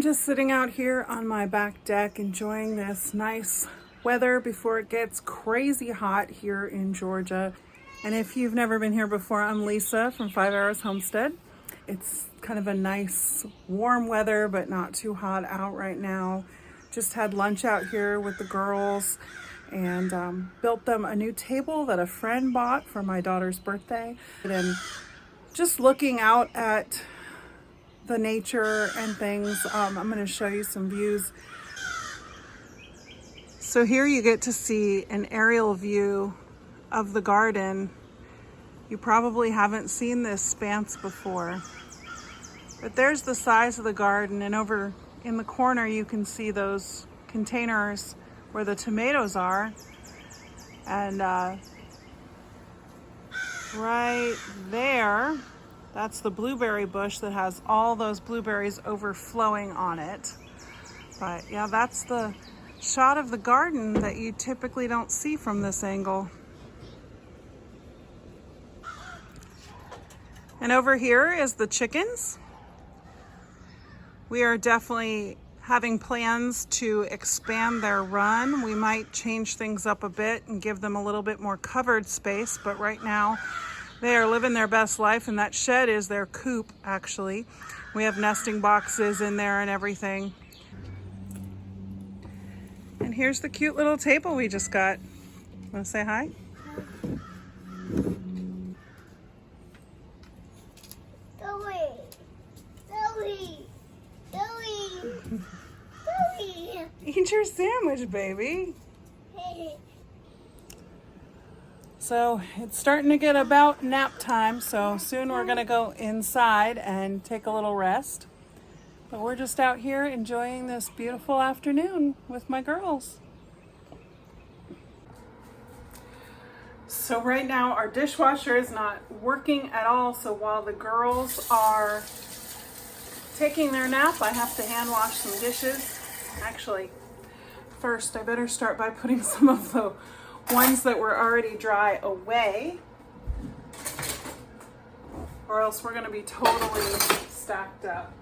I'm just sitting out here on my back deck enjoying this nice weather before it gets crazy hot here in Georgia. And if you've never been here before, I'm Lisa from 5 Hours Homestead. It's kind of a nice warm weather, but not too hot out right now. Just had lunch out here with the girls and built them a new table that a friend bought for my daughter's birthday. And just looking out at the nature and things, I'm going to show you some views. So here you get to see an aerial view of the garden. You probably haven't seen this span before, but there's the size of the garden, and over in the corner you can see those containers where the tomatoes are, and right there, that's the blueberry bush that has all those blueberries overflowing on it. But yeah, that's the shot of the garden that you typically don't see from this angle. And over here is the chickens. We are definitely having plans to expand their run. We might change things up a bit and give them a little bit more covered space, but right now they are living their best life, and that shed is their coop, actually. We have nesting boxes in there and everything. And here's the cute little table we just got. Want to say hi? Eat your sandwich, baby. So it's starting to get about nap time, so soon we're gonna go inside and take a little rest. But we're just out here enjoying this beautiful afternoon with my girls. So right now our dishwasher is not working at all, so while the girls are taking their nap, I have to hand wash some dishes. Actually, first I better start by putting some of the ones that were already dry away, or else we're going to be totally stacked up.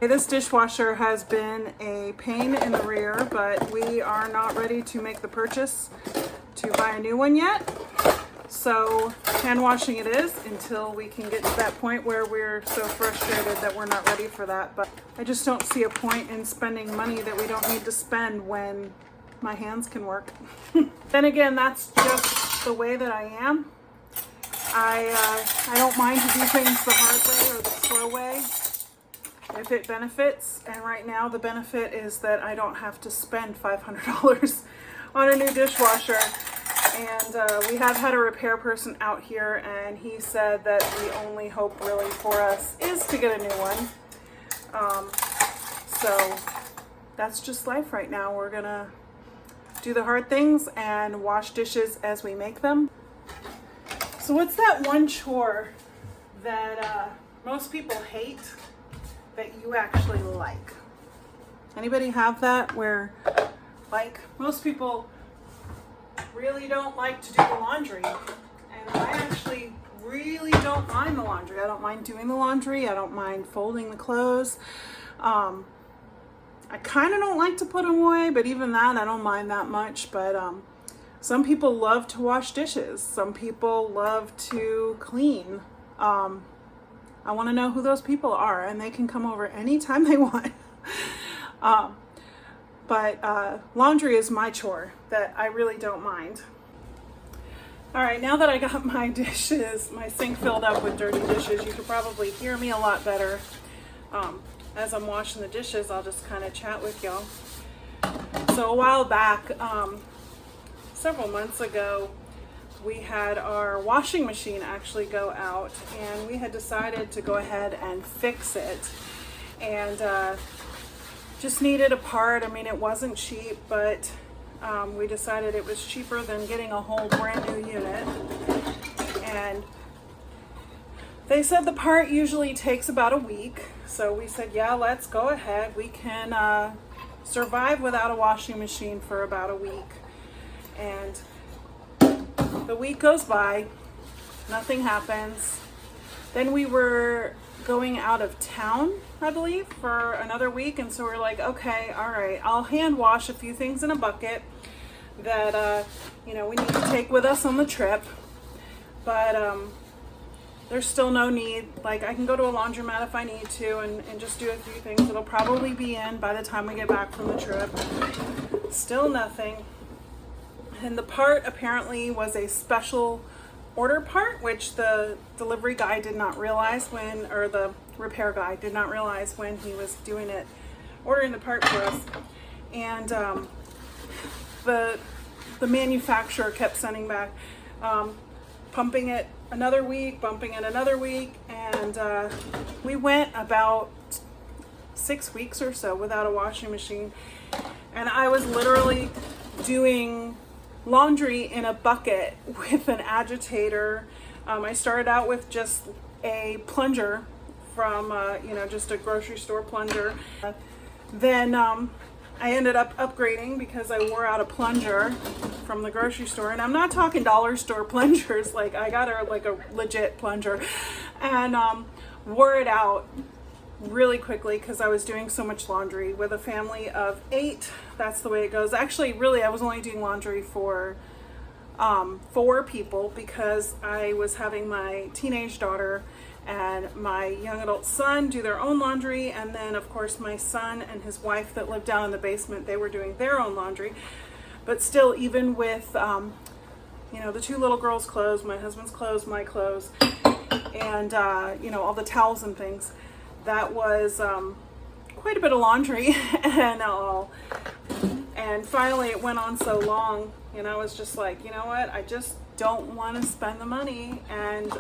This dishwasher has been a pain in the rear, but we are not ready to make the purchase to buy a new one yet. So hand washing it is until we can get to that point where we're so frustrated that we're not ready for that. But I just don't see a point in spending money that we don't need to spend when my hands can work. Then again, that's just the way that I am. I don't mind to do things the hard way or the slow way if it benefits. And right now the benefit is that I don't have to spend $500 on a new dishwasher. And we have had a repair person out here, and he said that the only hope really for us is to get a new one. So that's just life right now. We're gonna do the hard things and wash dishes as we make them. So what's that one chore that most people hate that you actually like? Anybody have that where, like, most people really don't like to do the laundry, and I actually really don't mind the laundry. I don't mind doing the laundry. I don't mind folding the clothes. I kind of don't like to put them away, but even that I don't mind that much. But some people love to wash dishes. Some people love to clean. I want to know who those people are, and they can come over anytime they want. But laundry is my chore that I really don't mind. All right, now that I got my dishes, my sink filled up with dirty dishes, you can probably hear me a lot better. As I'm washing the dishes, I'll just kind of chat with y'all. So a while back, several months ago, we had our washing machine actually go out, and we had decided to go ahead and fix it. And just needed a part. I mean, it wasn't cheap, but we decided it was cheaper than getting a whole brand new unit. And they said the part usually takes about a week. So we said, yeah, let's go ahead. We can survive without a washing machine for about a week. And the week goes by, nothing happens. then we were going out of town, I believe, for another week. And so we're like, okay, all right, I'll hand wash a few things in a bucket that, you know, we need to take with us on the trip. But there's still no need. Like, I can go to a laundromat if I need to and just do a few things. It'll probably be in by the time we get back from the trip. Still nothing. And the part apparently was a special order part, which the delivery guy did not realize when, or the repair guy did not realize when he was doing it, ordering the part for us. And the manufacturer kept sending back, pumping it another week, bumping it another week, and we went about 6 weeks or so without a washing machine. And I was literally doing laundry in a bucket with an agitator. I started out with just a plunger from, you know, just a grocery store plunger. Then I ended up upgrading because I wore out a plunger from the grocery store. And I'm not talking dollar store plungers. Like, I got a legit plunger, and wore it out really quickly because I was doing so much laundry with a family of 8. That's the way it goes. Actually, really, I was only doing laundry for 4 people because I was having my teenage daughter and my young adult son do their own laundry, and then of course my son and his wife that lived down in the basement, they were doing their own laundry. But still, even with you know, the 2 little girls' clothes, my husband's clothes, my clothes, and you know, all the towels and things, that was quite a bit of laundry. And finally it went on so long, and I was just like, you know what, I just don't want to spend the money. And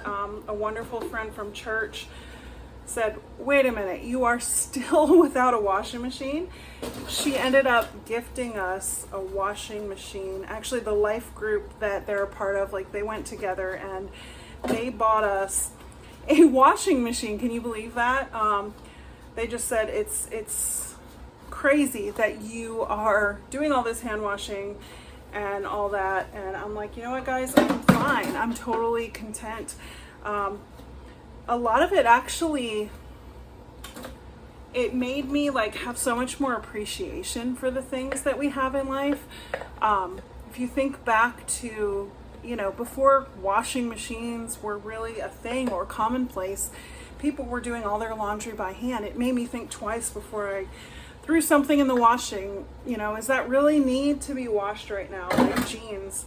a wonderful friend from church said, wait a minute, you are still without a washing machine? She ended up gifting us a washing machine. Actually, the life group that they're a part of, like, they went together and they bought us a washing machine. Can you believe that? They just said it's crazy that you are doing all this hand washing and all that. And I'm like, you know what, guys, I'm fine. I'm totally content. A lot of it actually, it made me like have so much more appreciation for the things that we have in life. If you think back to, you know, before washing machines were really a thing or commonplace, people were doing all their laundry by hand. It made me think twice before I threw something in the washing. You know, does that really need to be washed right now? Like jeans.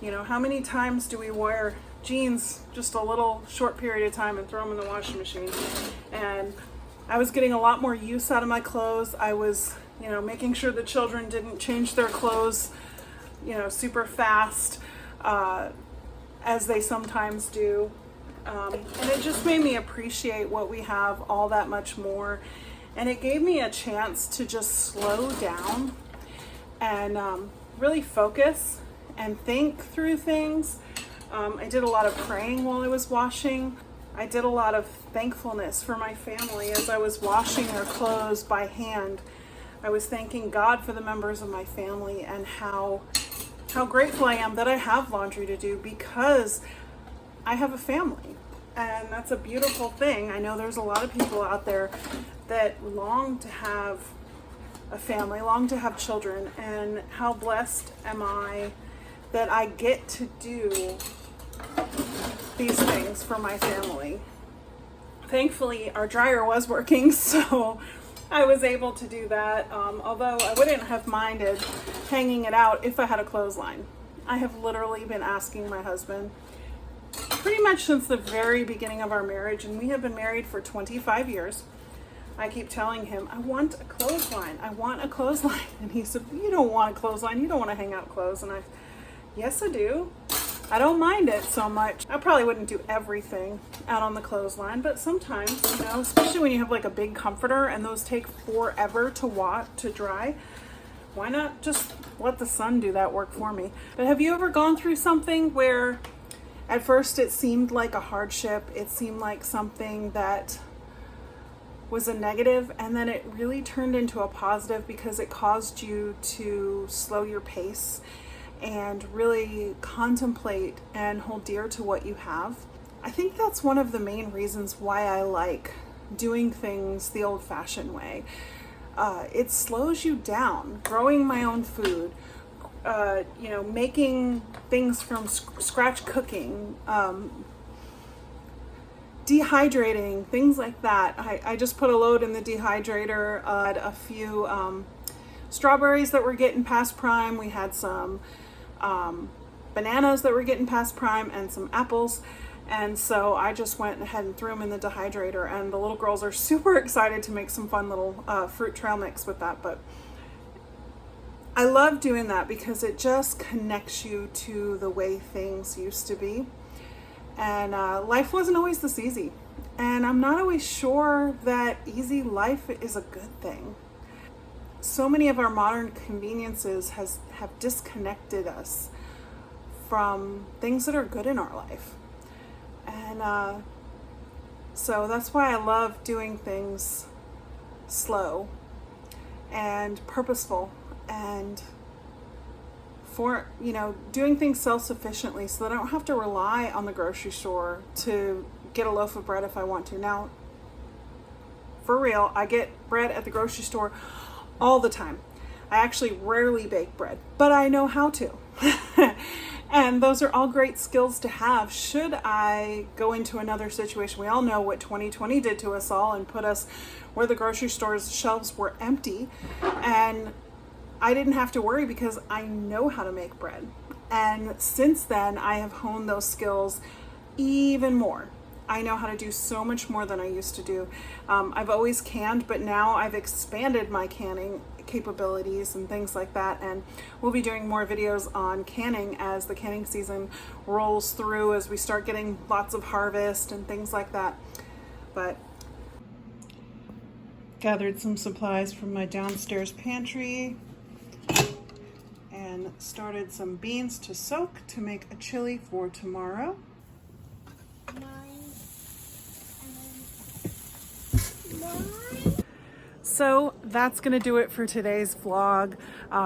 You know, how many times do we wear jeans just a little short period of time and throw them in the washing machine? And I was getting a lot more use out of my clothes. I was, you know, making sure the children didn't change their clothes, you know, super fast, as they sometimes do. And it just made me appreciate what we have all that much more. And it gave me a chance to just slow down and really focus and think through things. I did a lot of praying while I was washing. I did a lot of thankfulness for my family as I was washing their clothes by hand. I was thanking God for the members of my family and how grateful I am that I have laundry to do because I have a family. And that's a beautiful thing. I know there's a lot of people out there that long to have a family, long to have children, and how blessed am I that I get to do these things for my family. Thankfully, our dryer was working, so I was able to do that, although I wouldn't have minded hanging it out if I had a clothesline. I have literally been asking my husband pretty much since the very beginning of our marriage, and we have been married for 25 years. I keep telling him, I want a clothesline. I want a clothesline. And he said, you don't want a clothesline. You don't want to hang out clothes. And yes, I do. I don't mind it so much. I probably wouldn't do everything out on the clothesline, but sometimes, you know, especially when you have like a big comforter and those take forever to dry, why not just let the sun do that work for me? But have you ever gone through something where at first it seemed like a hardship, it seemed like something that was a negative, and then it really turned into a positive because it caused you to slow your pace and really contemplate and hold dear to what you have? I think that's one of the main reasons why I like doing things the old-fashioned way. It slows you down. Growing my own food, making things from scratch, cooking, dehydrating, things like that. I just put a load in the dehydrator, had a few strawberries that were getting past prime. We had some bananas that were getting past prime and some apples. And so I just went ahead and threw them in the dehydrator, and the little girls are super excited to make some fun little fruit trail mix with that. But I love doing that because it just connects you to the way things used to be. And life wasn't always this easy. And I'm not always sure that easy life is a good thing. So many of our modern conveniences have disconnected us from things that are good in our life. And so that's why I love doing things slow and purposeful, and for, doing things self-sufficiently so that I don't have to rely on the grocery store to get a loaf of bread if I want to. Now, for real, I get bread at the grocery store all the time. I actually rarely bake bread, but I know how to. And those are all great skills to have should I go into another situation. We all know what 2020 did to us all and put us where the grocery store's shelves were empty. And I didn't have to worry because I know how to make bread. And since then, I have honed those skills even more. I know how to do so much more than I used to do. I've always canned, but now I've expanded my canning capabilities and things like that, and we'll be doing more videos on canning as the canning season rolls through, as we start getting lots of harvest and things like that. But gathered some supplies from my downstairs pantry and started some beans to soak to make a chili for tomorrow. So that's going to do it for today's vlog.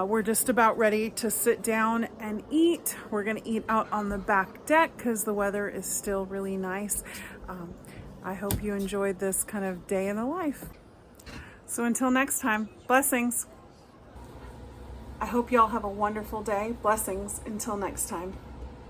We're just about ready to sit down and eat. We're going to eat out on the back deck because the weather is still really nice. I hope you enjoyed this kind of day in the life. So until next time, blessings. I hope y'all have a wonderful day. Blessings until next time.